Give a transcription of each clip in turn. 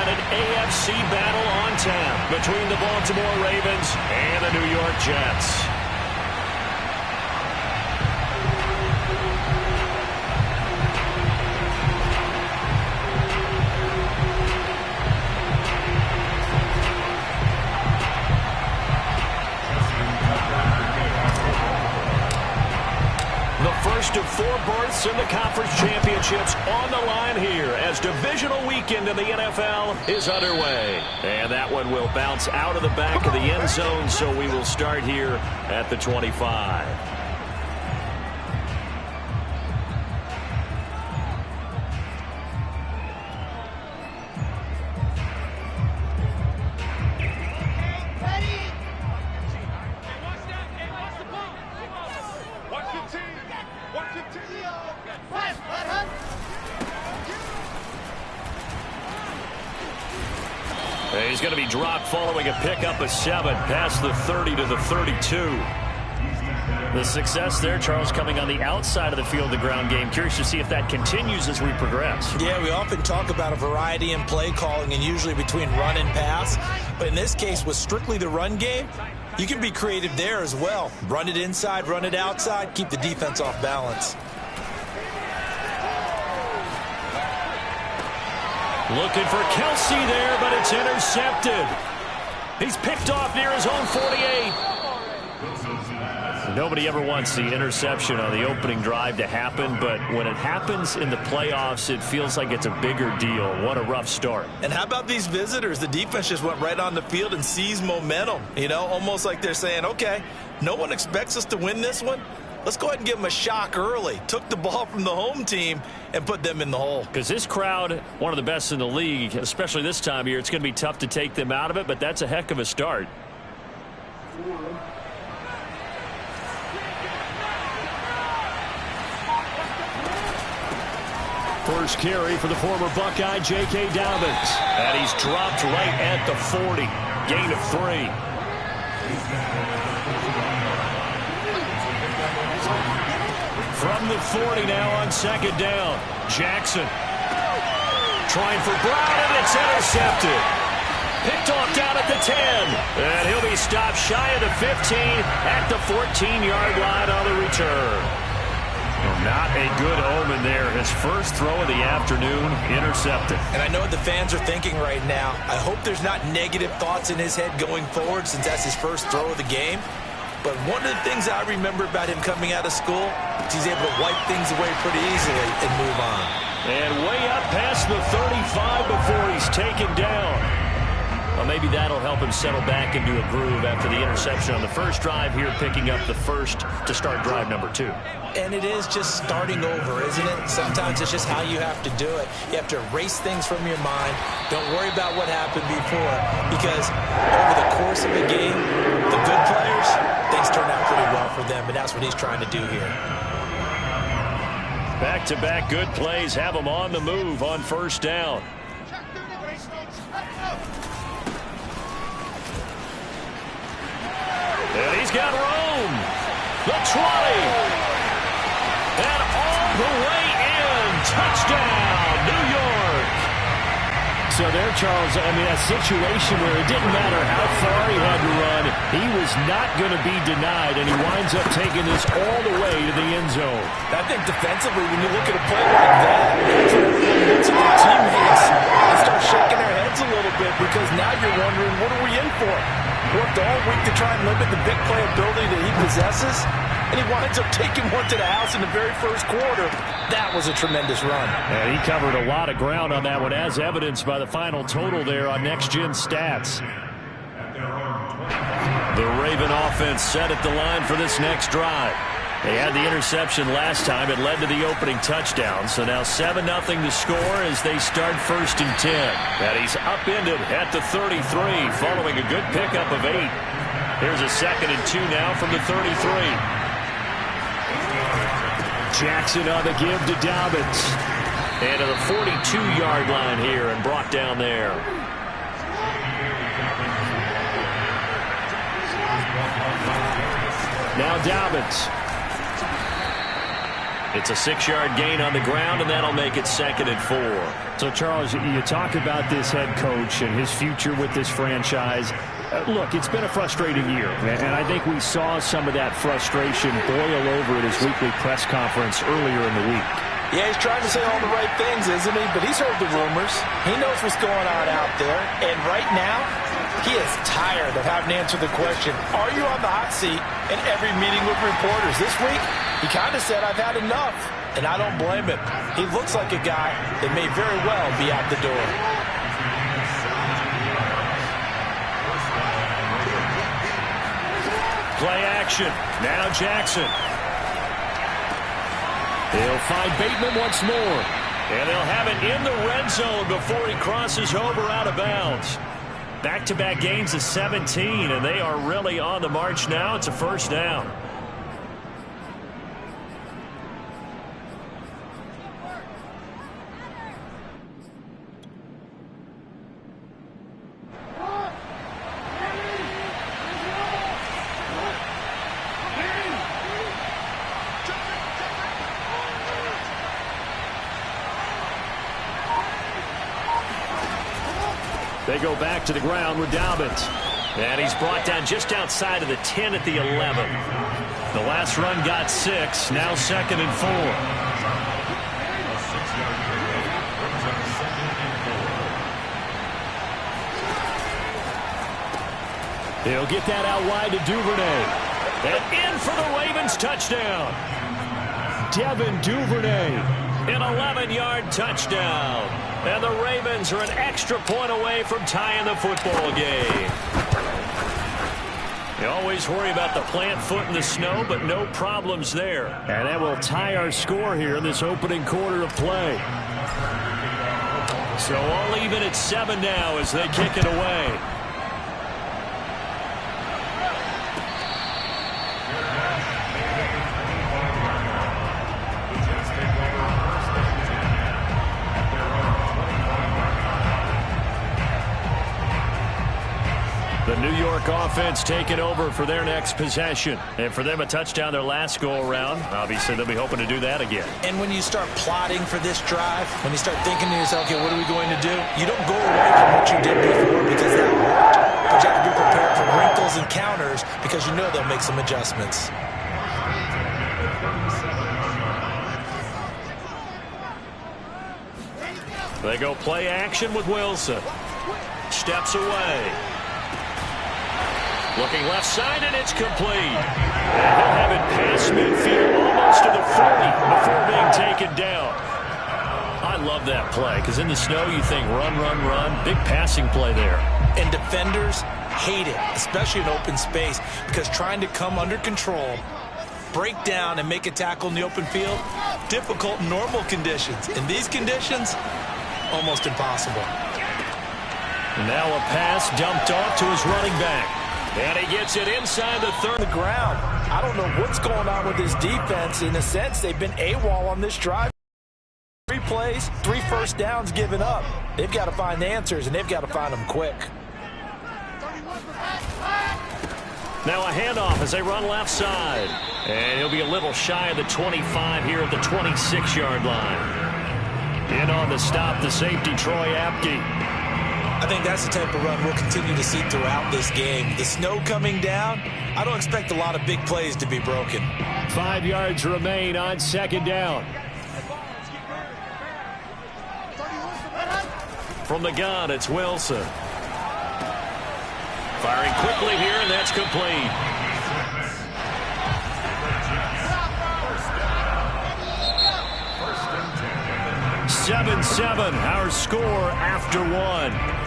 got an AFC battle on tap between the Baltimore Ravens and the New York Jets. First of 4 berths in the conference championships on the line here as divisional weekend in the NFL is underway. And that one will bounce out of the back of the end zone, so we will start here at the 25. He's going to be dropped following a pickup of 7 past the 30 to the 32. The success there, Charles, coming on the outside of the field, the ground game. Curious to see if that continues as we progress. Yeah, we often talk about a variety in play calling and usually between run and pass. But in this case, with strictly the run game, you can be creative there as well. Run it inside, run it outside, keep the defense off balance. Looking for Kelsey there, but it's intercepted. He's picked off near his own 48. Nobody ever wants the interception on the opening drive to happen, but when it happens in the playoffs, it feels like it's a bigger deal. What a rough start. And how about these visitors? The defense just went right on the field and seized momentum. You know, almost like they're saying, okay, no one expects us to win this one. Let's go ahead and give them a shock early. Took the ball from the home team and put them in the hole. Because this crowd, one of the best in the league, especially this time of year, it's going to be tough to take them out of it, but that's a heck of a start. First carry for the former Buckeye, J.K. Dobbins. And he's dropped right at the 40. Gain of 3. From the 40 now on second down. Jackson trying for Brown, and it's intercepted. Picked off down at the 10. And he'll be stopped shy of the 15 at the 14-yard line on the return. Well, not a good omen there. His first throw of the afternoon, intercepted. And I know what the fans are thinking right now. I hope there's not negative thoughts in his head going forward since that's his first throw of the game. But one of the things I remember about him coming out of school is he's able to wipe things away pretty easily and move on. And way up past the 35 before he's taken down. Well, maybe that'll help him settle back into a groove after the interception on the first drive here, picking up the first to start drive number 2. And it is just starting over, isn't it? Sometimes it's just how you have to do it. You have to erase things from your mind. Don't worry about what happened before, because over the course of a game, the good players, things turn out pretty well for them, and that's what he's trying to do here. Back-to-back good plays have him on the move on first down. And he's got room. The 20. And all the way in. Touchdown, New York. So there, Charles, I mean, a situation where it didn't matter how far he had to run, he was not going to be denied, and he winds up taking this all the way to the end zone. I think defensively, when you look at a play like that, that's their teammates, they start shaking their heads a little bit because now you're wondering, what are we in for? Worked all week to try and limit the big play ability that he possesses, and he winds up taking one to the house in the very first quarter. That was a tremendous run. And he covered a lot of ground on that one, as evidenced by the final total there on Next Gen Stats. The Raven offense set at the line for this next drive. They had the interception last time. It led to the opening touchdown. So now 7-0 to score as they start 1st and 10. And he's upended at the 33 following a good pickup of 8. Here's a 2nd and 2 now from the 33. Jackson on the give to Dobbins. And to the 42-yard line here and brought down there. Now Dobbins. It's a 6-yard gain on the ground, and that'll make it 2nd and 4. So, Charles, you talk about this head coach and his future with this franchise. Look, it's been a frustrating year, and I think we saw some of that frustration boil over at his weekly press conference earlier in the week. Yeah, he's trying to say all the right things, isn't he? But he's heard the rumors. He knows what's going on out there. And right now, he is tired of having to answer the question, are you on the hot seat in every meeting with reporters? This week, he kind of said, I've had enough. And I don't blame him. He looks like a guy that may very well be out the door. Play action. Now Jackson. He'll find Bateman once more. And they'll have it in the red zone before he crosses over out of bounds. Back-to-back gains of 17, and they are really on the march now. It's a first down. They go back to the ground with Dobbins. And he's brought down just outside of the 10 at the 11. The last run got 6. Now 2nd and 4. He'll get that out wide to Duvernay. And in for the Ravens touchdown. Devin Duvernay, an 11-yard touchdown. And the Ravens are an extra point away from tying the football game. You always worry about the plant foot in the snow, but no problems there. And that will tie our score here in this opening quarter of play. So all even at 7 now as they kick it away. The New York offense taking over for their next possession. And for them, a touchdown their last go-around. Obviously, they'll be hoping to do that again. And when you start plotting for this drive, when you start thinking to yourself, okay, what are we going to do? You don't go away from what you did before because that worked. But you have to be prepared for wrinkles and counters because you know they'll make some adjustments. They go play action with Wilson. Steps away. Looking left side, and it's complete. And he'll have it past midfield, almost to the 40 before being taken down. I love that play, because in the snow you think run, run, run. Big passing play there. And defenders hate it, especially in open space, because trying to come under control, break down, and make a tackle in the open field, difficult in normal conditions. In these conditions, almost impossible. Now a pass dumped off to his running back. And he gets it inside the 30. The ground. I don't know what's going on with this defense. In a sense, they've been AWOL on this drive. 3 plays, 3 first downs given up. They've got to find answers, and they've got to find them quick. Now a handoff as they run left side. And he'll be a little shy of the 25 here at the 26-yard line. In on the stop, the safety, Troy Apke. I think that's the type of run we'll continue to see throughout this game. The snow coming down, I don't expect a lot of big plays to be broken. 5 yards remain on 2nd down. From the gun, it's Wilson. Firing quickly here, and that's complete. Seven, our score after 1.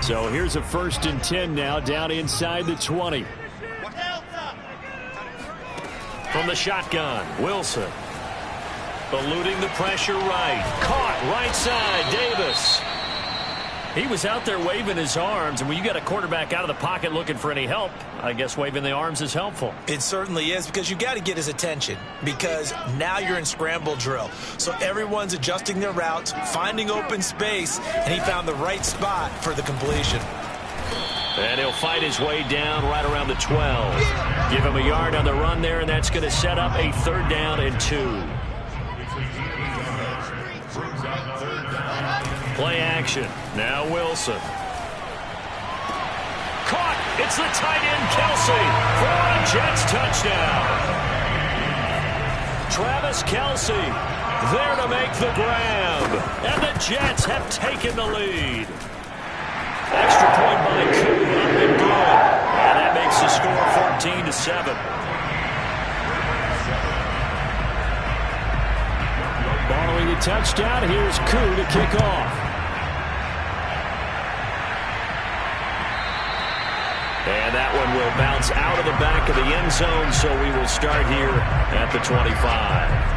So here's a 1st and 10 now down inside the 20. From the shotgun, Wilson. Eluding the pressure right. Caught right side, Davis. He was out there waving his arms, and when you got a quarterback out of the pocket looking for any help, I guess waving the arms is helpful. It certainly is, because you got to get his attention, because now you're in scramble drill. So everyone's adjusting their routes, finding open space, and he found the right spot for the completion. And he'll fight his way down right around the 12. Give him a yard on the run there, and that's going to set up a 3rd down and 2. Play action. Now Wilson. Caught. It's the tight end, Kelce, for a Jets touchdown. Travis Kelce there to make the grab. And the Jets have taken the lead. Extra point by Koo, up and good. And that makes the score 14-7. Following the touchdown, here's Koo to kick off. And that one will bounce out of the back of the end zone, so we will start here at the 25.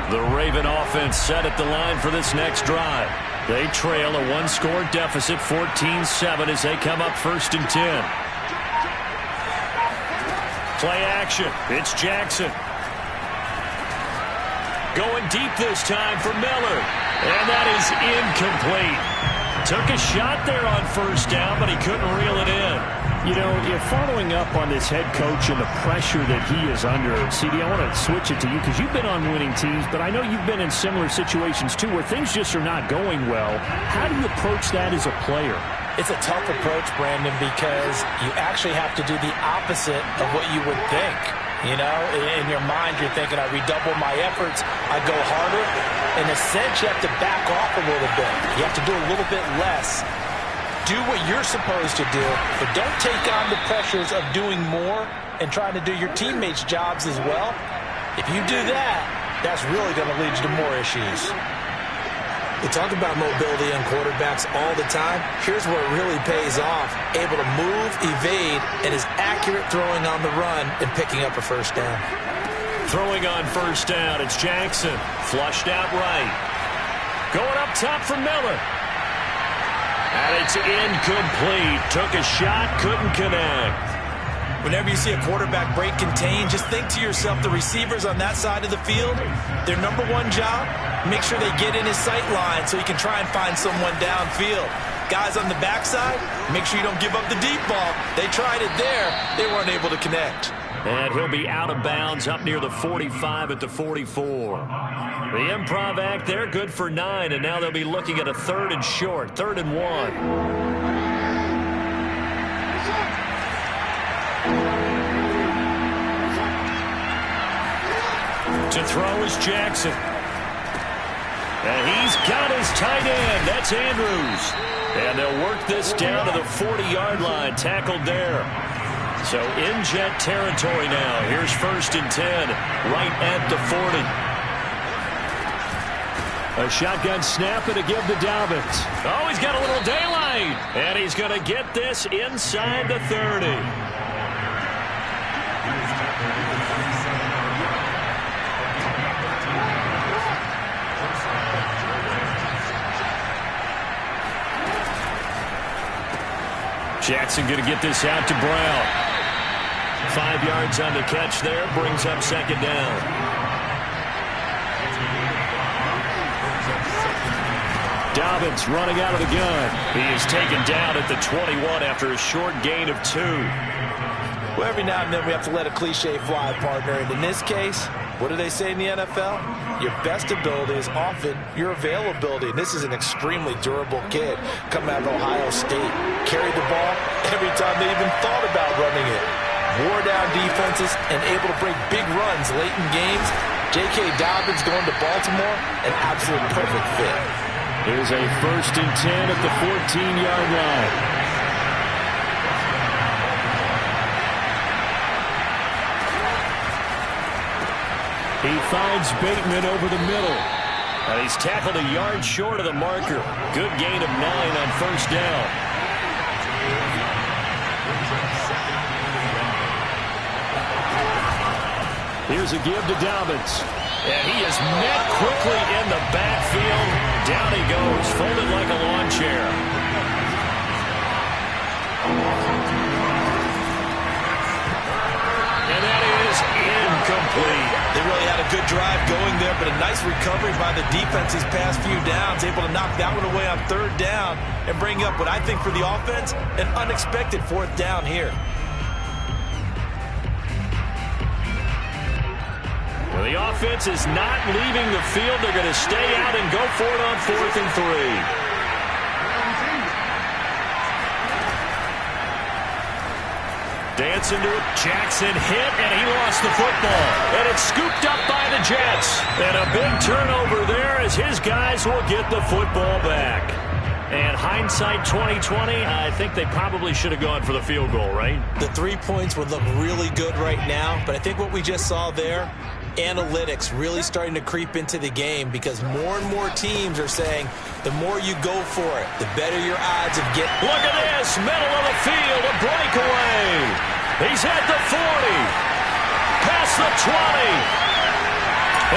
The Raven offense set at the line for this next drive. They trail a 1-score deficit, 14-7, as they come up 1st and 10. Play action. It's Jackson. Going deep this time for Miller. And that is incomplete. Took a shot there on 1st down, but he couldn't reel it in. You know, you're following up on this head coach and the pressure that he is under. CD, I want to switch it to you because you've been on winning teams, but I know you've been in similar situations too where things just are not going well. How do you approach that as a player? It's a tough approach, Brandon, because you actually have to do the opposite of what you would think. You know, in your mind, you're thinking, I redouble my efforts, I go harder. In a sense, you have to back off a little bit. You have to do a little bit less. Do what you're supposed to do, but don't take on the pressures of doing more and trying to do your teammates' jobs as well. If you do that, that's really going to lead you to more issues. We talk about mobility on quarterbacks all the time. Here's where it really pays off. Able to move, evade, and is accurate throwing on the run and picking up a 1st down. Throwing on 1st down, it's Jackson. Flushed out right. Going up top for Miller. And it's incomplete. Took a shot, couldn't connect. Whenever you see a quarterback break contain, just think to yourself, the receivers on that side of the field, their number one job, make sure they get in his sight line so he can try and find someone downfield. Guys on the backside, make sure you don't give up the deep ball. They tried it there. They weren't able to connect. And he'll be out of bounds up near the 45 at the 44. The improv act, they're good for 9, and now they'll be looking at a 3rd and short, 3rd and 1. To throw is Jackson. And he's got his tight end. That's Andrews. And they'll work this down to the 40-yard line. Tackled there. So in Jet territory now. Here's 1st and 10. Right at the 40. A shotgun snap to give to Dobbins. Oh, he's got a little daylight. And he's going to get this inside the 30. Jackson going to get this out to Brown. 5 yards on the catch there. Brings up 2nd down. Dobbins running out of the gun. He is taken down at the 21 after a short gain of 2. Well, every now and then we have to let a cliche fly, partner. And in this case, what do they say in the NFL? Your best ability is often your availability. And this is an extremely durable kid coming out of Ohio State. Carried the ball every time they even thought about running it. Wore down defenses and able to break big runs late in games. J.K. Dobbins going to Baltimore, an absolute perfect fit. Here's a 1st and 10 at the 14-yard line. He finds Bateman over the middle. And he's tackled a yard short of the marker. Good gain of 9 on first down. Here's a give to Dobbins. And he is met quickly in the backfield. Down he goes, folded like a lawn chair. And that is incomplete. They really had a good drive going there, but a nice recovery by the defense these past few downs, able to knock that one away on third down and bring up what I think for the offense, an unexpected fourth down here. Well, the offense is not leaving the field. They're going to stay out and go for it on 4th and 3. Dancing to it. Jackson hit, and he lost the football. And it's scooped up by the Jets. And a big turnover there as his guys will get the football back. And hindsight 2020, I think they probably should have gone for the field goal, right? The 3 points would look really good right now, but I think what we just saw there, analytics really starting to creep into the game because more and more teams are saying the more you go for it, the better your odds of getting. Look at this, middle of the field, a breakaway. He's at the 40, past the 20,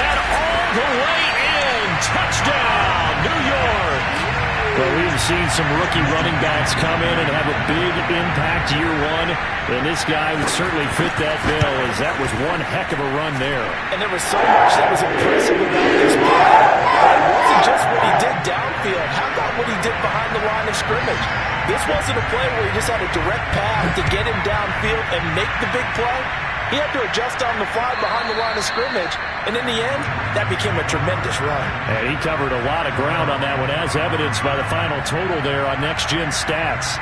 and all the way in. Touchdown, New York. Well, we've seen some rookie running backs come in and have a big impact year one, and this guy would certainly fit that bill as that was one heck of a run there. And there was so much that was impressive about this play. But it wasn't just what he did downfield. How about what he did behind the line of scrimmage? This wasn't a play where he just had a direct path to get him downfield and make the big play. He had to adjust on the fly behind the line of scrimmage, and in the end, that became a tremendous run. And he covered a lot of ground on that one, as evidenced by the final total there on Next Gen Stats.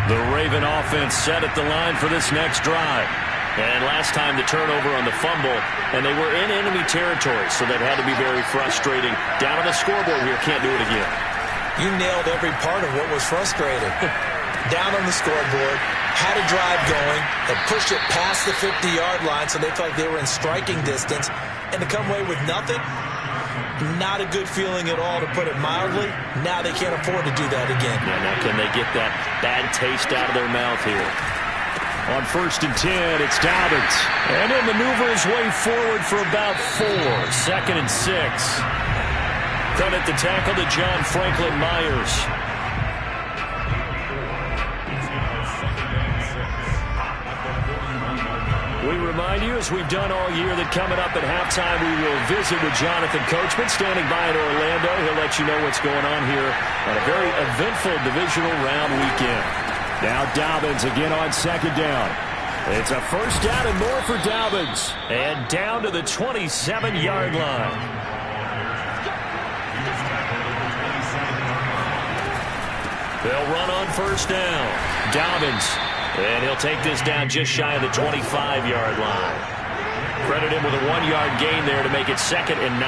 The Raven offense set at the line for this next drive. And last time the turnover on the fumble, and they were in enemy territory, so that had to be very frustrating. Down on the scoreboard here, can't do it again. You nailed every part of what was frustrating. Down on the scoreboard, had a drive going, had pushed it past the 50-yard line so they felt like they were in striking distance, and to come away with nothing, not a good feeling at all, to put it mildly. Now they can't afford to do that again. Yeah, now can they get that bad taste out of their mouth here? On 1st and 10, it's Dobbins. And he'll maneuver his way forward for about 4. 2nd and 6. Credit the tackle to John Franklin Myers. We remind you, as we've done all year, that coming up at halftime, we will visit with Jonathan Coachman, standing by in Orlando. He'll let you know what's going on here on a very eventful divisional round weekend. Now Dobbins again on 2nd down. It's a 1st down and more for Dobbins. And down to the 27-yard line. They'll run on 1st down. Dobbins. And he'll take this down just shy of the 25-yard line. Credit him with a 1-yard gain there to make it 2nd and 9.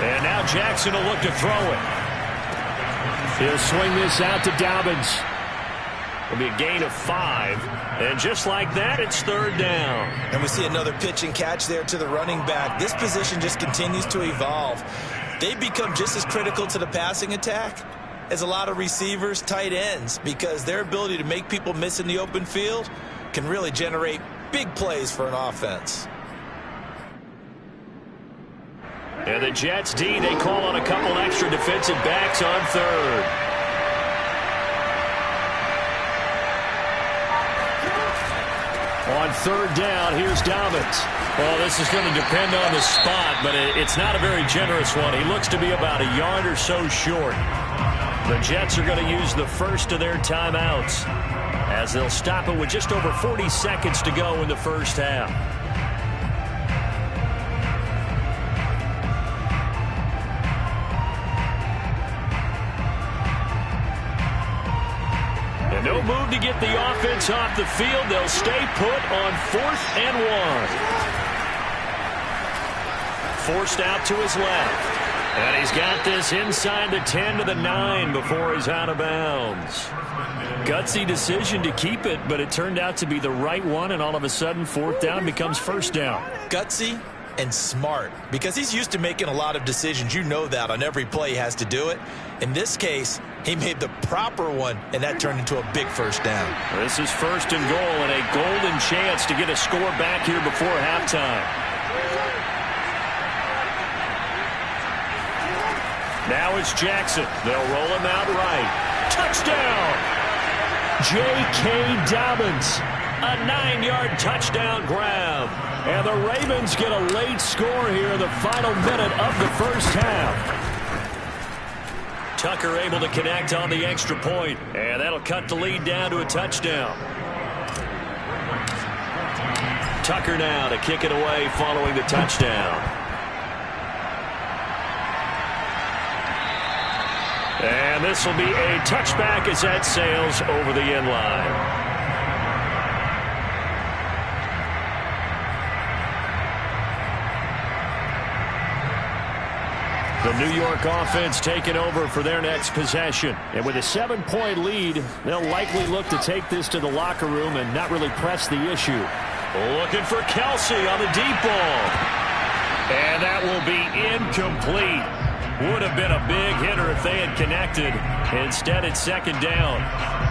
And now Jackson will look to throw it. He'll swing this out to Dobbins. It'll be a gain of 5. And just like that, it's 3rd down. And we see another pitch and catch there to the running back. This position just continues to evolve. They become just as critical to the passing attack as a lot of receivers, tight ends, because their ability to make people miss in the open field can really generate big plays for an offense. And the Jets D, they call on a couple extra defensive backs on 3rd. On 3rd down, here's Dobbins. Well, this is going to depend on the spot, but it's not a very generous one. He looks to be about a yard or so short. The Jets are going to use the first of their timeouts as they'll stop it with just over 40 seconds to go in the first half. And no move to get the offense off the field. They'll stay put on 4th and 1. Forced out to his left. And he's got this inside the 10 to the 9 before he's out of bounds. Gutsy decision to keep it, but it turned out to be the right one, and all of a sudden, 4th down becomes 1st down. Gutsy and smart, because he's used to making a lot of decisions. You know that on every play he has to do it. In this case, he made the proper one, and that turned into a big 1st down. This is 1st and goal, and a golden chance to get a score back here before halftime. Now it's Jackson. They'll roll him out right. Touchdown! J.K. Dobbins. A 9-yard touchdown grab. And the Ravens get a late score here in the final minute of the 1st half. Tucker able to connect on the extra point, and that'll cut the lead down to a touchdown. Tucker now to kick it away following the touchdown. And this will be a touchback as that sails over the end line. The New York offense taking over for their next possession. And with a 7-point lead, they'll likely look to take this to the locker room and not really press the issue. Looking for Kelsey on the deep ball. And that will be incomplete. Would have been a big hitter if they had connected. Instead, it's 2nd down.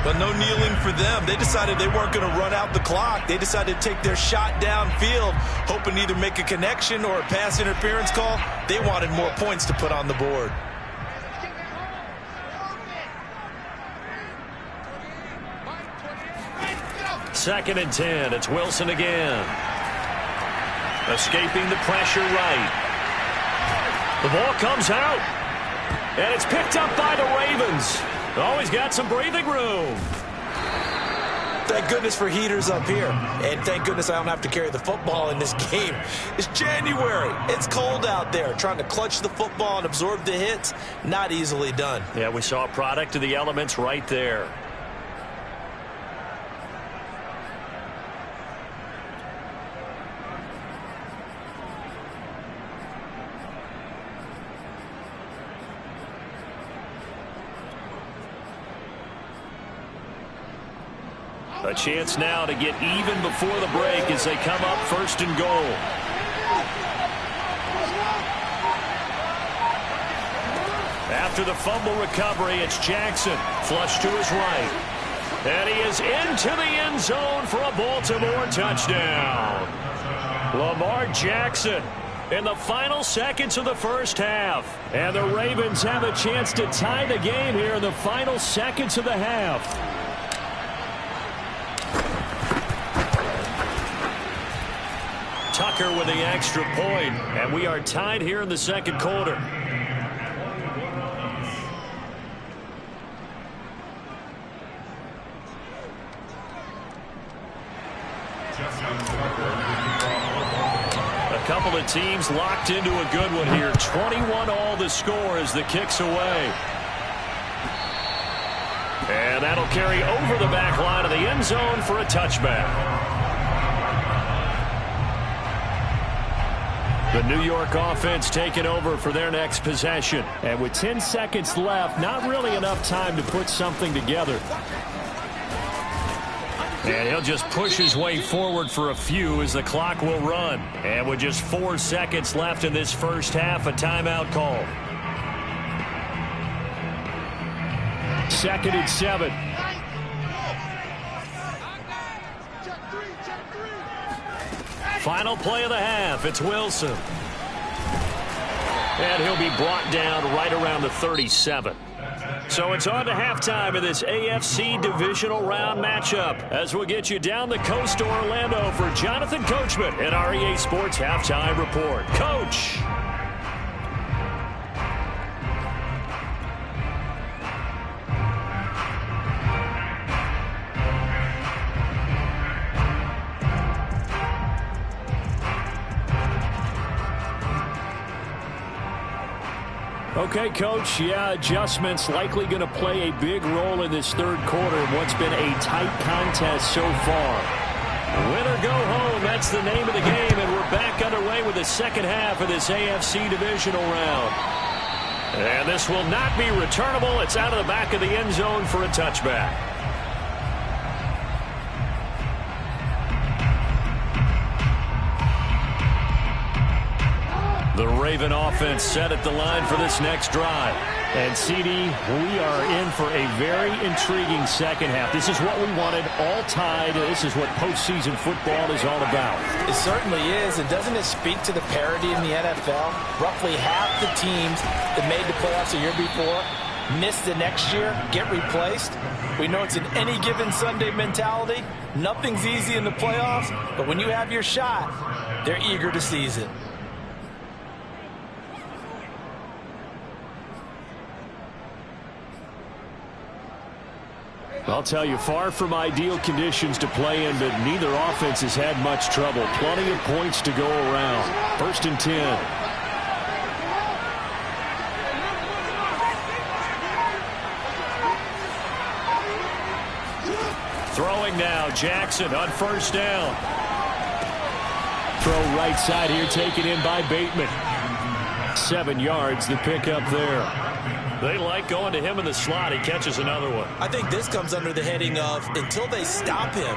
But no kneeling for them. They decided they weren't going to run out the clock. They decided to take their shot downfield, hoping to either make a connection or a pass interference call. They wanted more points to put on the board. Second and 10. It's Wilson again. Escaping the pressure right. The ball comes out, and it's picked up by the Ravens. Always got some breathing room. Thank goodness for heaters up here, and thank goodness I don't have to carry the football in this game. It's January. It's cold out there. Trying to clutch the football and absorb the hits, not easily done. Yeah, we saw a product of the elements right there. A chance now to get even before the break as they come up 1st and goal. After the fumble recovery, it's Jackson. Flush to his right. And he is into the end zone for a Baltimore touchdown. Lamar Jackson in the final seconds of the 1st half. And the Ravens have a chance to tie the game here in the final seconds of the half. Tucker with the extra point, and we are tied here in the 2nd quarter. A couple of teams locked into a good one here. 21-all the score as the kick's away. And that'll carry over the back line of the end zone for a touchback. The New York offense taking over for their next possession. And with 10 seconds left, not really enough time to put something together. And he'll just push his way forward for a few as the clock will run. And with just 4 seconds left in this 1st half, a timeout call. 2nd and 7. Final play of the half. It's Wilson. And he'll be brought down right around the 37. So it's on to halftime of this AFC divisional round matchup as we'll get you down the coast to Orlando for Jonathan Coachman and our EA Sports Halftime Report. Coach. Okay, Coach, yeah, adjustments likely going to play a big role in this 3rd quarter in what's been a tight contest so far. Win or go home, that's the name of the game, and we're back underway with the 2nd half of this AFC divisional round. And this will not be returnable. It's out of the back of the end zone for a touchback. The Raven offense set at the line for this next drive. And, CD, we are in for a very intriguing second half. This is what we wanted, all tied. This is what postseason football is all about. It certainly is. And doesn't it speak to the parity in the NFL? Roughly half the teams that made the playoffs a year before miss the next year, get replaced. We know it's an any given Sunday mentality. Nothing's easy in the playoffs, but when you have your shot, they're eager to seize it. I'll tell you, far from ideal conditions to play in, but neither offense has had much trouble. Plenty of points to go around. 1st and 10. Throwing now, Jackson on 1st down. Throw right side here, taken in by Bateman. 7 yards, the pickup there. They like going to him in the slot. He catches another one. I think this comes under the heading of until they stop him,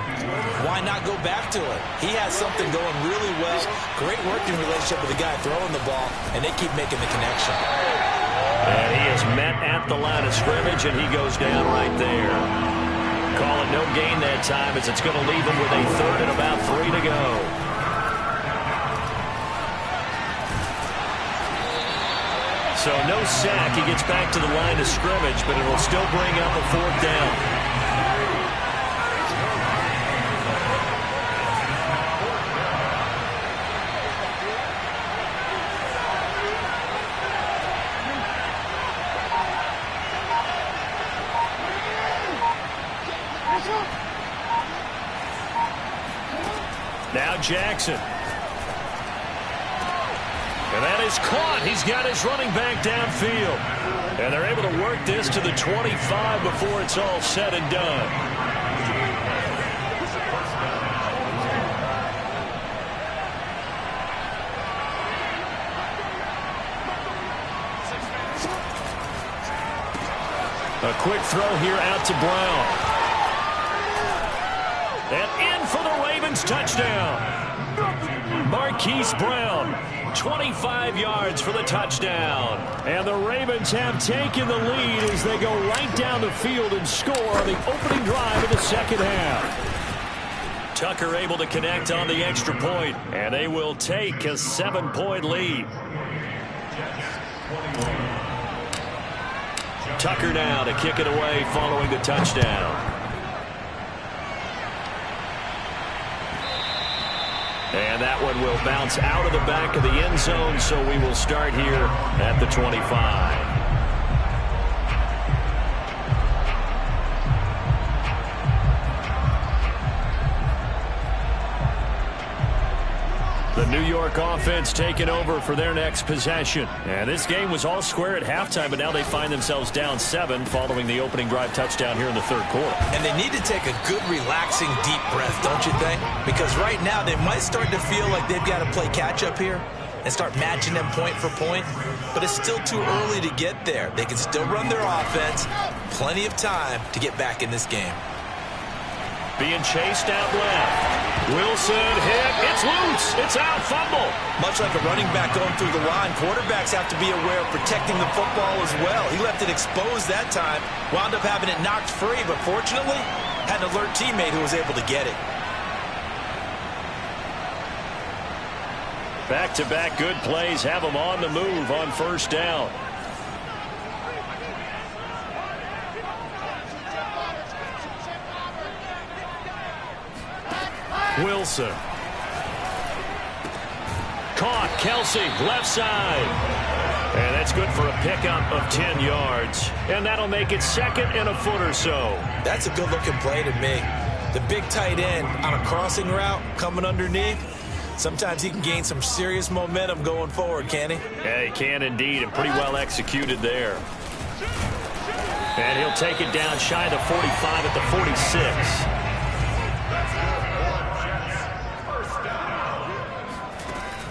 why not go back to it? He has something going really well. Great working relationship with the guy throwing the ball, and they keep making the connection. And he is met at the line of scrimmage, and he goes down right there. Call it no gain that time as it's going to leave him with a 3rd and about 3 to go. So no sack. He gets back to the line of scrimmage, but it will still bring up a 4th down. Now Jackson. And that is caught. He's got his running back downfield. And they're able to work this to the 25 before it's all said and done. A quick throw here out to Brown. And in for the Ravens touchdown. Marquise Brown. 25 yards for the touchdown. And the Ravens have taken the lead as they go right down the field and score on the opening drive of the second half. Tucker able to connect on the extra point, and they will take a 7-point lead. Tucker now to kick it away following the touchdown. And that one will bounce out of the back of the end zone, so we will start here at the 25. The New York offense taking over for their next possession. And this game was all square at halftime, but now they find themselves down 7 following the opening drive touchdown here in the 3rd quarter. And they need to take a good, relaxing, deep breath, don't you think? Because right now they might start to feel like they've got to play catch-up here and start matching them point for point. But it's still too early to get there. They can still run their offense. Plenty of time to get back in this game. Being chased out left. Wilson hit. It's loose. It's out. Fumble. Much like a running back going through the line, quarterbacks have to be aware of protecting the football as well. He left it exposed that time. Wound up having it knocked free, but fortunately, had an alert teammate who was able to get it. Back-to-back good plays have them on the move on 1st down. Wilson. Caught. Kelsey, left side. And that's good for a pickup of 10 yards. And that'll make it 2nd and a foot or so. That's a good-looking play to me. The big tight end on a crossing route coming underneath. Sometimes he can gain some serious momentum going forward, can he? Yeah, he can indeed, and pretty well executed there. And he'll take it down shy of the 45 at the 46.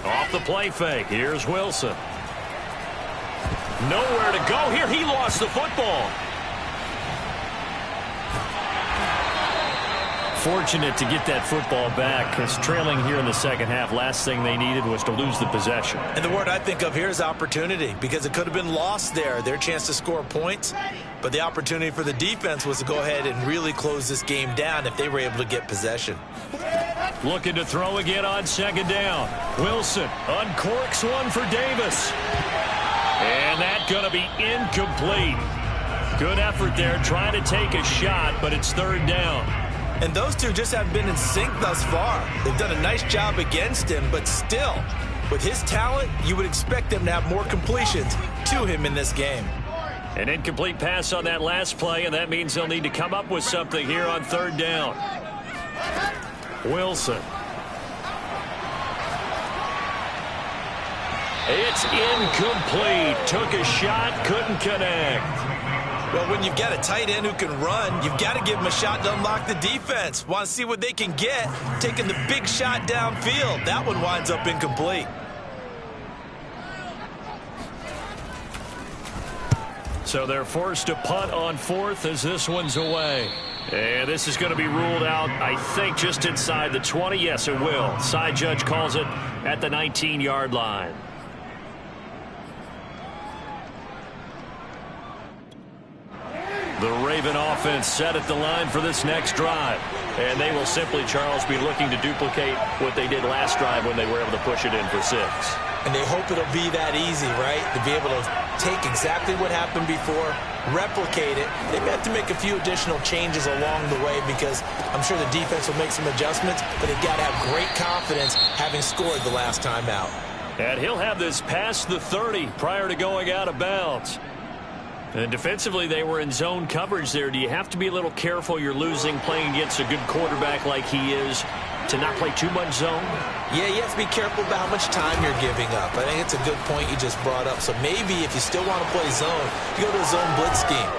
Off the play fake. Here's Wilson. Nowhere to go here. He lost the football. Fortunate to get that football back, because trailing here in the second half, last thing they needed was to lose the possession. And the word I think of here is opportunity, because it could have been lost there, their chance to score points. But the opportunity for the defense was to go ahead and really close this game down if they were able to get possession. Looking to throw again on second down. Wilson uncorks one for Davis. And that's going to be incomplete. Good effort there, trying to take a shot, but it's third down. And those two just haven't been in sync thus far. They've done a nice job against him, but still, with his talent, you would expect them to have more completions to him in this game. An incomplete pass on that last play, and that means they'll need to come up with something here on third down. Wilson. It's incomplete. Took a shot, couldn't connect. Well, when you've got a tight end who can run, you've got to give him a shot to unlock the defense. Want to see what they can get, taking the big shot downfield. That one winds up incomplete. So they're forced to punt on fourth as this one's away. And this is going to be ruled out, I think, just inside the 20. Yes, it will. Side judge calls it at the 19-yard line. The Raven offense set at the line for this next drive. And they will simply, Charles, be looking to duplicate what they did last drive when they were able to push it in for 6. And they hope it'll be that easy, right? To be able to take exactly what happened before, replicate it. They may have to make a few additional changes along the way, because I'm sure the defense will make some adjustments, but they've got to have great confidence having scored the last time out. And he'll have this past the 30 prior to going out of bounds. And defensively, they were in zone coverage there. Do you have to be a little careful? You're losing playing against a good quarterback like he is, to not play too much zone? Yeah, you have to be careful about how much time you're giving up. I think it's a good point you just brought up. So maybe if you still want to play zone, you go to a zone blitz scheme.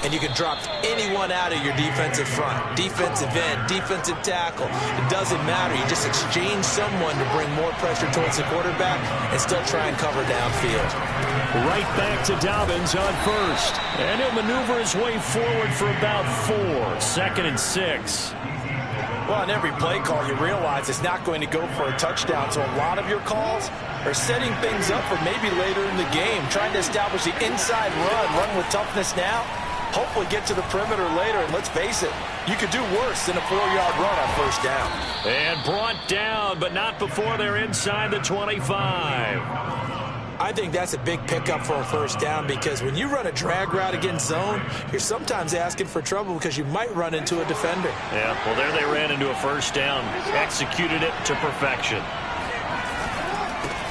And you can drop anyone out of your defensive front. Defensive end, defensive tackle. It doesn't matter. You just exchange someone to bring more pressure towards the quarterback and still try and cover downfield. Right back to Dobbins on first. And he'll maneuver his way forward for about 4. 2nd and 6. Well, on every play call, you realize it's not going to go for a touchdown. So a lot of your calls are setting things up for maybe later in the game, trying to establish the inside run with toughness now. Hopefully get to the perimeter later, and let's face it, you could do worse than a 4-yard run on first down. And brought down, but not before they're inside the 25. I think that's a big pickup for a first down, because when you run a drag route against zone, you're sometimes asking for trouble because you might run into a defender. Yeah, well, there they ran into a first down, executed it to perfection.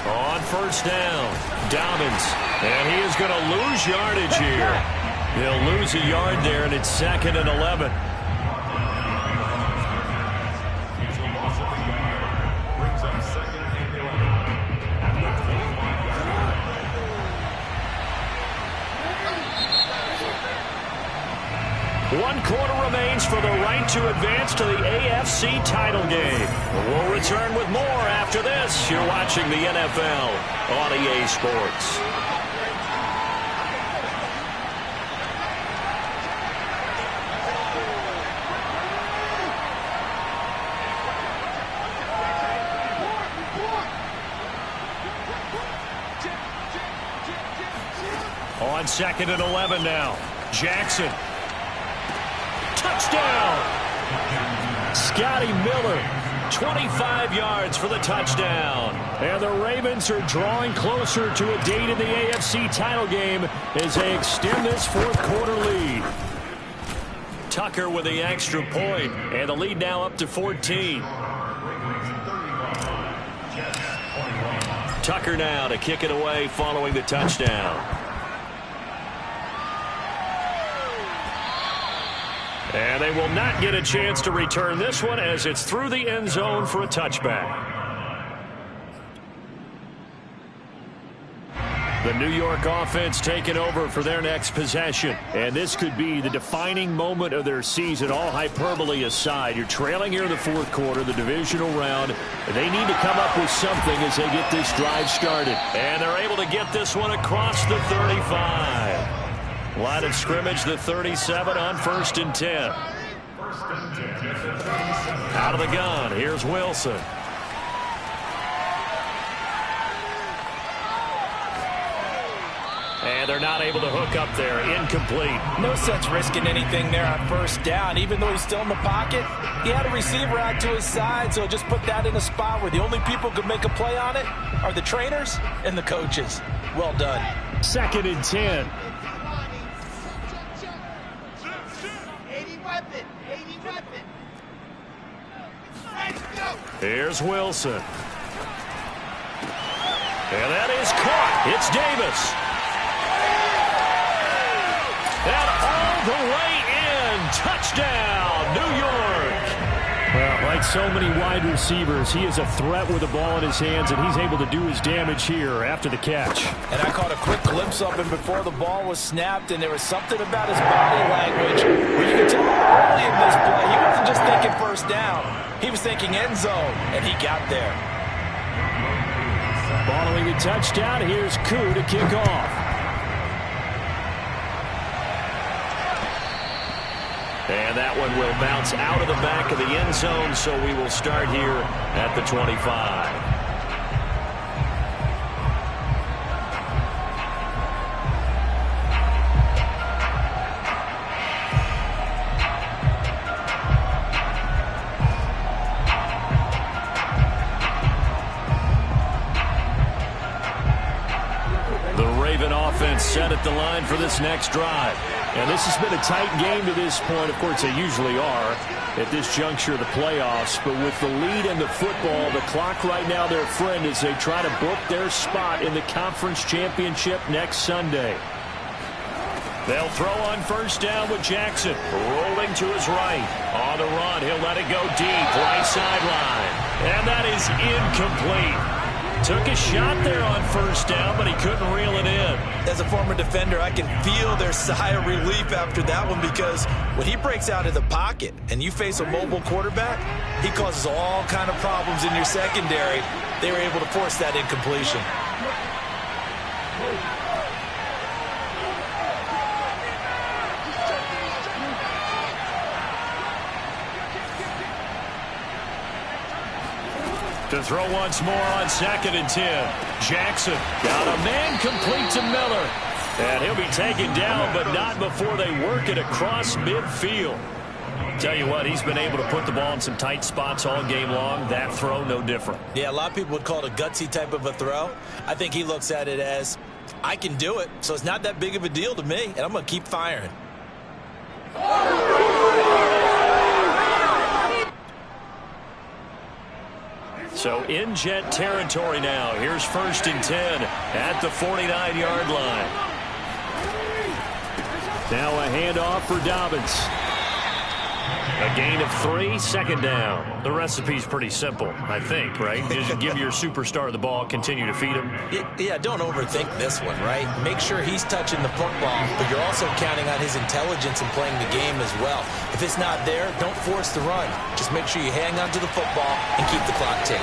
On first down, Dobbins, and he is going to lose yardage here. He'll lose a yard there, and it's 2nd and 11. One quarter remains for the right to advance to the AFC title game. We'll return with more after this. You're watching the NFL on EA Sports. On 2nd and 11 now. Jackson. Touchdown! Scotty Miller, 25 yards for the touchdown. And the Ravens are drawing closer to a date in the AFC title game as they extend this 4th quarter lead. Tucker with the extra point, and the lead now up to 14. Tucker now to kick it away following the touchdown. And they will not get a chance to return this one as it's through the end zone for a touchback. The New York offense taking over for their next possession. And this could be the defining moment of their season, all hyperbole aside. You're trailing here in the fourth quarter, the divisional round. They need to come up with something as they get this drive started. And they're able to get this one across the 35. Line of scrimmage, the 37 on 1st and 10. Out of the gun, here's Wilson. And they're not able to hook up there. Incomplete. No sense risking anything there on 1st down. Even though he's still in the pocket, he had a receiver out to his side, so just put that in a spot where the only people who could make a play on it are the trainers and the coaches. Well done. 2nd and 10. Here's Wilson. And that is caught. It's Davis. And all the way in. Touchdown, New York. Well, like so many wide receivers, he is a threat with the ball in his hands, and he's able to do his damage here after the catch. And I caught a quick glimpse of him before the ball was snapped, and there was something about his body language where you could tell early in this play he wasn't just thinking 1st down. He was thinking end zone, and he got there. Following the touchdown, here's Koo to kick off. And that one will bounce out of the back of the end zone, so we will start here at the 25. Set at the line for this next drive. And this has been a tight game to this point. Of course, they usually are at this juncture of the playoffs. But with the lead in the football, the clock right now their friend as they try to book their spot in the conference championship next Sunday. They'll throw on 1st down with Jackson. Rolling to his right. On the run, he'll let it go deep. Right sideline. And that is incomplete. Took a shot there on 1st down, but he couldn't reel it in. As a former defender, I can feel their sigh of relief after that one, because when he breaks out of the pocket and you face a mobile quarterback, he causes all kind of problems in your secondary. They were able to force that incompletion. To throw once more on 2nd and 10. Jackson got a man complete to Miller. And he'll be taken down, but not before they work it across midfield. Tell you what, he's been able to put the ball in some tight spots all game long. That throw, no different. Yeah, a lot of people would call it a gutsy type of a throw. I think he looks at it as, I can do it, so it's not that big of a deal to me, and I'm going to keep firing. So in Jet territory now. Here's 1st and 10 at the 49-yard line. Now a handoff for Dobbins. A gain of 3, 2nd down. The recipe's pretty simple, I think, right? Just give your superstar the ball, continue to feed him. Yeah, don't overthink this one, right? Make sure he's touching the football, but you're also counting on his intelligence in playing the game as well. If it's not there, don't force the run. Just make sure you hang on to the football and keep the clock ticking.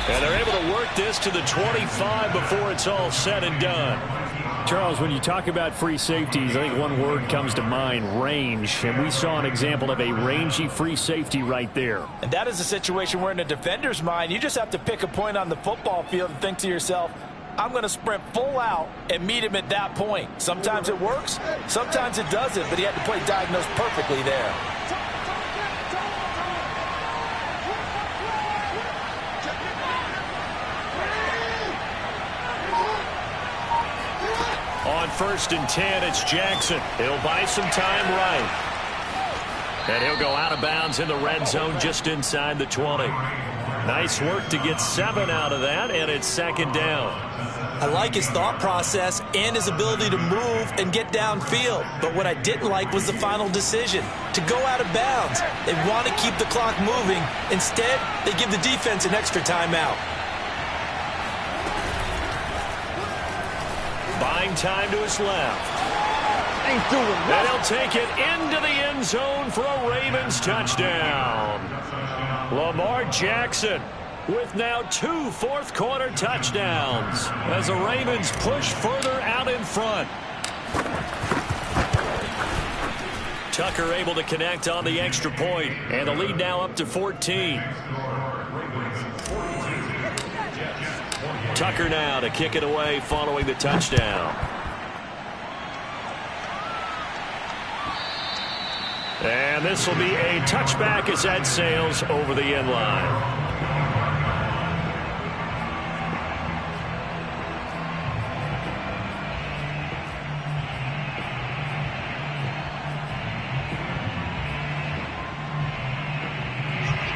And they're able to work this to the 25 before it's all said and done. Charles, when you talk about free safeties, I think one word comes to mind, range. And we saw an example of a rangy free safety right there. And that is a situation where in a defender's mind, you just have to pick a point on the football field and think to yourself, I'm going to sprint full out and meet him at that point. Sometimes it works, sometimes it doesn't, but he had to play diagnosed perfectly there. On 1st and 10, it's Jackson. He'll buy some time right. And he'll go out of bounds in the red zone just inside the 20. Nice work to get 7 out of that, and it's 2nd down. I like his thought process and his ability to move and get downfield. But what I didn't like was the final decision, to go out of bounds. They want to keep the clock moving. Instead, they give the defense an extra timeout. buying time to his left. And he'll take it into the end zone for a Ravens touchdown. Lamar Jackson with now 2 fourth-quarter touchdowns as the Ravens push further out in front. Tucker able to connect on the extra point, and the lead now up to 14. Tucker now to kick it away following the touchdown. And this will be a touchback as that sails over the end line.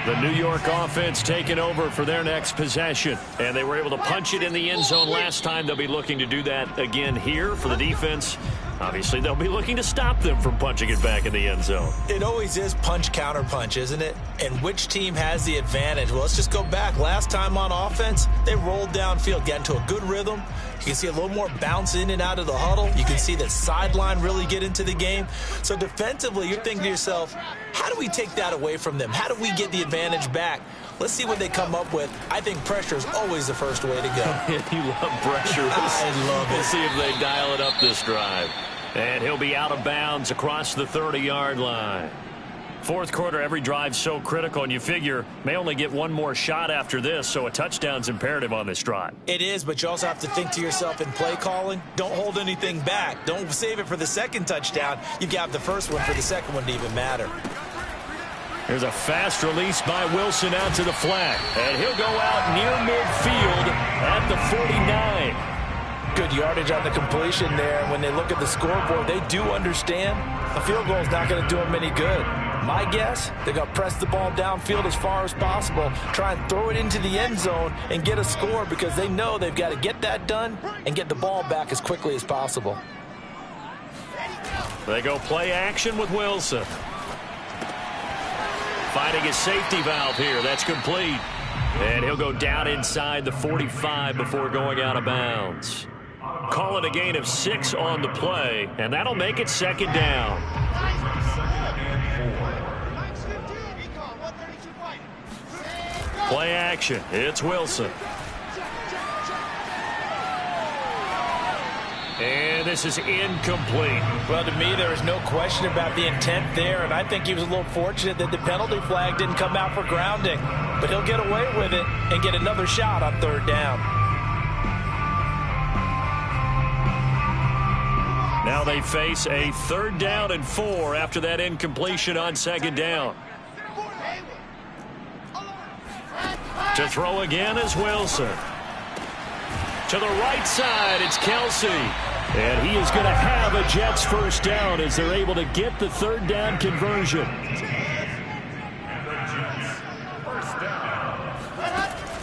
The New York offense taking over for their next possession. And they were able to punch it in the end zone last time. They'll be looking to do that again here for the defense. Obviously, they'll be looking to stop them from punching it back in the end zone. It always is punch, counter punch, isn't it? And which team has the advantage? Well, let's just go back. Last time on offense, they rolled downfield, got into a good rhythm. You can see a little more bounce in and out of the huddle. You can see the sideline really get into the game. So defensively, you're thinking to yourself, how do we take that away from them? How do we get the advantage back? Let's see what they come up with. I think pressure is always the first way to go. You love pressure. I love it. We'll see if they dial it up this drive. And he'll be out of bounds across the 30-yard line. Fourth quarter, every drive's so critical, and you figure may only get one more shot after this, so a touchdown's imperative on this drive. It is, but you also have to think to yourself in play calling, don't hold anything back. Don't save it for the second touchdown. You've got the first one for the second one to even matter. There's a fast release by Wilson out to the flat, and he'll go out near midfield at the 49. Good yardage on the completion there. When they look at the scoreboard, they do understand a field goal is not going to do them any good. My guess, they're going to press the ball downfield as far as possible, try and throw it into the end zone and get a score because they know they've got to get that done and get the ball back as quickly as possible. They go play action with Wilson. Finding his safety valve here. That's complete. And he'll go down inside the 45 before going out of bounds. Call it a gain of 6 on the play, and that'll make it second down. Play action. It's Wilson. And this is incomplete. Well, to me, there is no question about the intent there, and I think he was a little fortunate that the penalty flag didn't come out for grounding. But he'll get away with it and get another shot on third down. Now they face a 3rd down and 4 after that incompletion on second down. To throw again is Wilson. To the right side, it's Kelsey. And he is going to have a Jets first down as they're able to get the 3rd down conversion.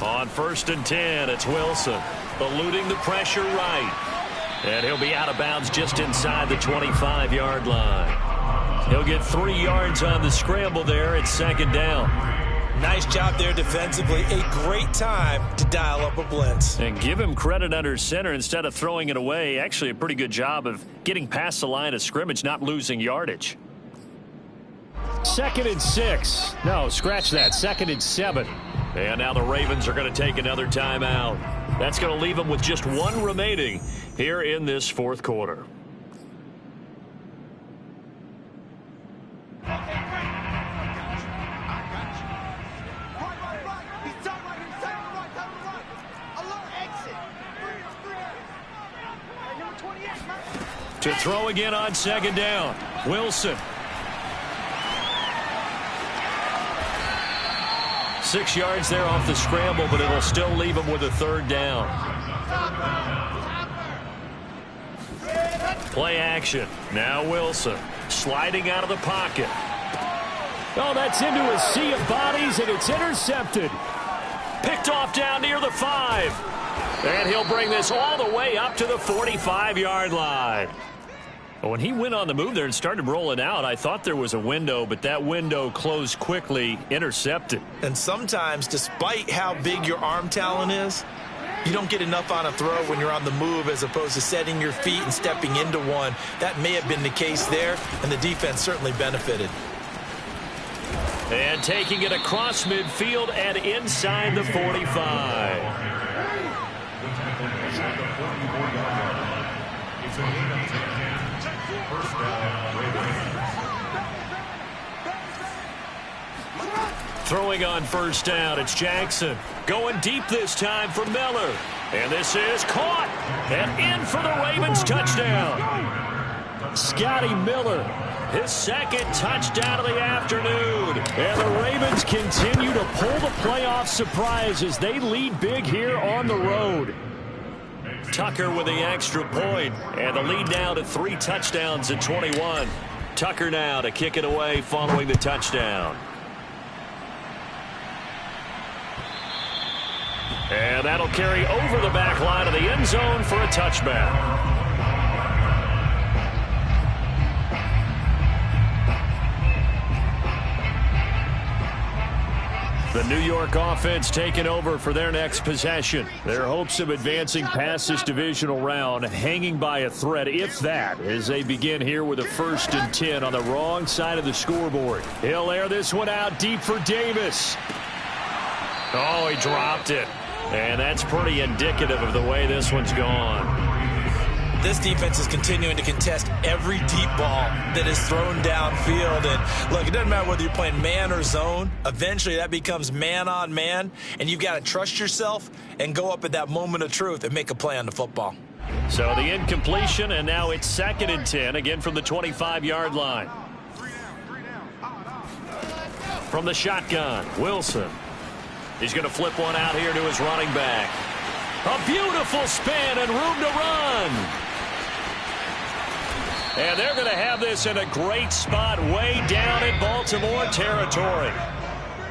On 1st and 10, it's Wilson. Eluding the pressure right. And he'll be out of bounds just inside the 25-yard line. He'll get 3 yards on the scramble there at second down. Nice job there defensively. A great time to dial up a blitz. And give him credit under center instead of throwing it away. Actually a pretty good job of getting past the line of scrimmage, not losing yardage. 2nd and 6. No, scratch that. 2nd and 7. And now the Ravens are going to take another timeout. That's going to leave them with just 1 remaining here in this 4th quarter. To throw again on second down. Wilson. 6 yards there off the scramble, but it'll still leave him with a 3rd down. Play action. Now Wilson sliding out of the pocket. Oh, that's into a sea of bodies, and it's intercepted. Picked off down near the 5. And he'll bring this all the way up to the 45-yard line. When he went on the move there and started rolling out, I thought there was a window, but that window closed quickly, intercepted. And sometimes, despite how big your arm talent is, You don't get enough on a throw when you're on the move as opposed to setting your feet and stepping into one. That may have been the case there, and the defense certainly benefited. And taking it across midfield and inside the 45. Throwing on first down, it's Jackson. Going deep this time for Miller. And this is caught. And in for the Ravens touchdown. Scotty Miller, his second touchdown of the afternoon. And the Ravens continue to pull the playoff surprise as they lead big here on the road. Tucker with the extra point, and the lead now to 3 touchdowns at 21. Tucker now to kick it away following the touchdown. And that'll carry over the back line of the end zone for a touchback. The New York offense taking over for their next possession. Their hopes of advancing past this divisional round hanging by a thread, if that, as they begin here with a 1st and 10 on the wrong side of the scoreboard. He'll air this one out deep for Davis. Oh, he dropped it. And that's pretty indicative of the way this one's gone. This defense is continuing to contest every deep ball that is thrown downfield. And look, it doesn't matter whether you're playing man or zone. Eventually that becomes man on man, and you've got to trust yourself and go up at that moment of truth and make a play on the football. So the incompletion, and now it's 2nd and 10, again from the 25-yard line. From the shotgun, Wilson. He's going to flip one out here to his running back. A beautiful spin and room to run. And they're going to have this in a great spot way down in Baltimore territory.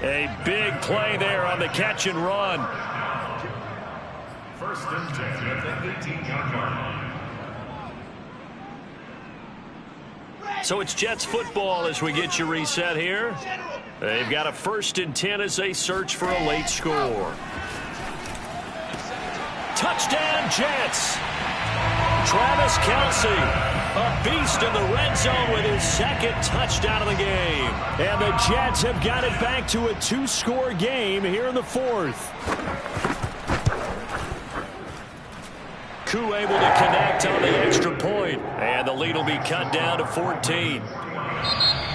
A big play there on the catch and run. 1st and 10 at the 18-yard line. So it's Jets football as we get you reset here. They've got a 1st and 10 as they search for a late score. Touchdown Jets. Travis Kelce, a beast in the red zone with his 2nd touchdown of the game. And the Jets have got it back to a 2-score game here in the 4th. Koo able to connect on the extra point, and the lead will be cut down to 14.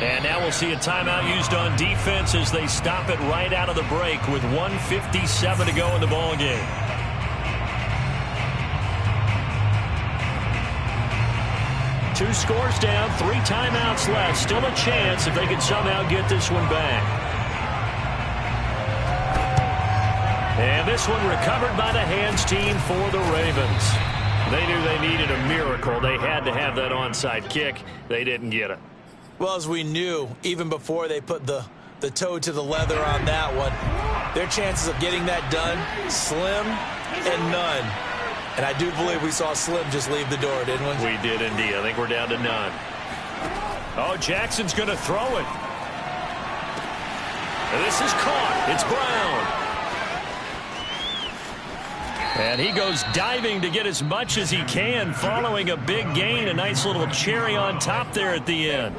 And now we'll see a timeout used on defense as they stop it right out of the break with 1:57 to go in the ball game. Two scores down, 3 timeouts left. Still a chance if they can somehow get this one back. And this one recovered by the hands team for the Ravens. They knew they needed a miracle. They had to have that onside kick. They didn't get it. Well, as we knew, even before they put the toe to the leather on that one, their chances of getting that done, slim and none. And I do believe we saw Slim just leave the door, didn't we? We did indeed. I think we're down to none. Oh, Jackson's going to throw it. And this is caught. It's Brown. And he goes diving to get as much as he can, following a big gain. A nice little cherry on top there at the end.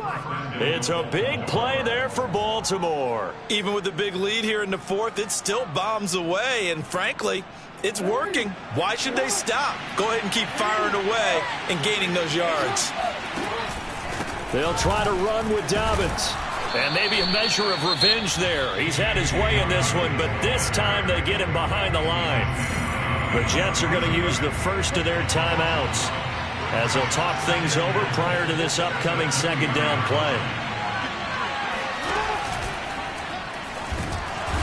It's a big play there for Baltimore. Even with the big lead here in the 4th, it still bombs away. And frankly, it's working. Why should they stop? Go ahead and keep firing away and gaining those yards. They'll try to run with Dobbins. And maybe a measure of revenge there. He's had his way in this one, but this time they get him behind the line. The Jets are going to use the first of their timeouts as they'll talk things over prior to this upcoming 2nd down play.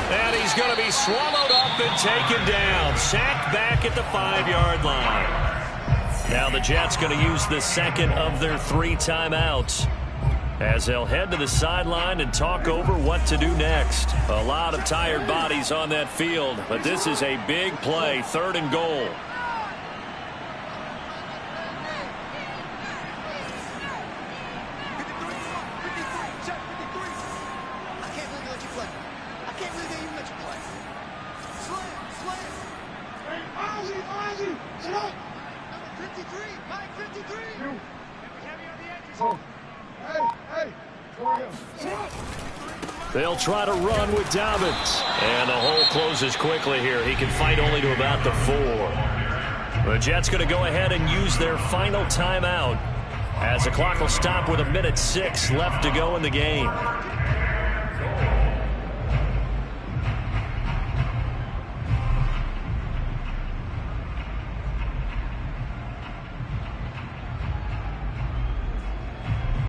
And he's going to be swallowed up and taken down. Sacked back at the 5-yard line. Now the Jets going to use the 2nd of their 3 timeouts as they'll head to the sideline and talk over what to do next. A lot of tired bodies on that field, but this is a big play, 3rd and goal. They'll try to run with Dobbins. And the hole closes quickly here. He can fight only to about the 4. The Jets going to go ahead and use their final timeout as the clock will stop with 1:06 left to go in the game.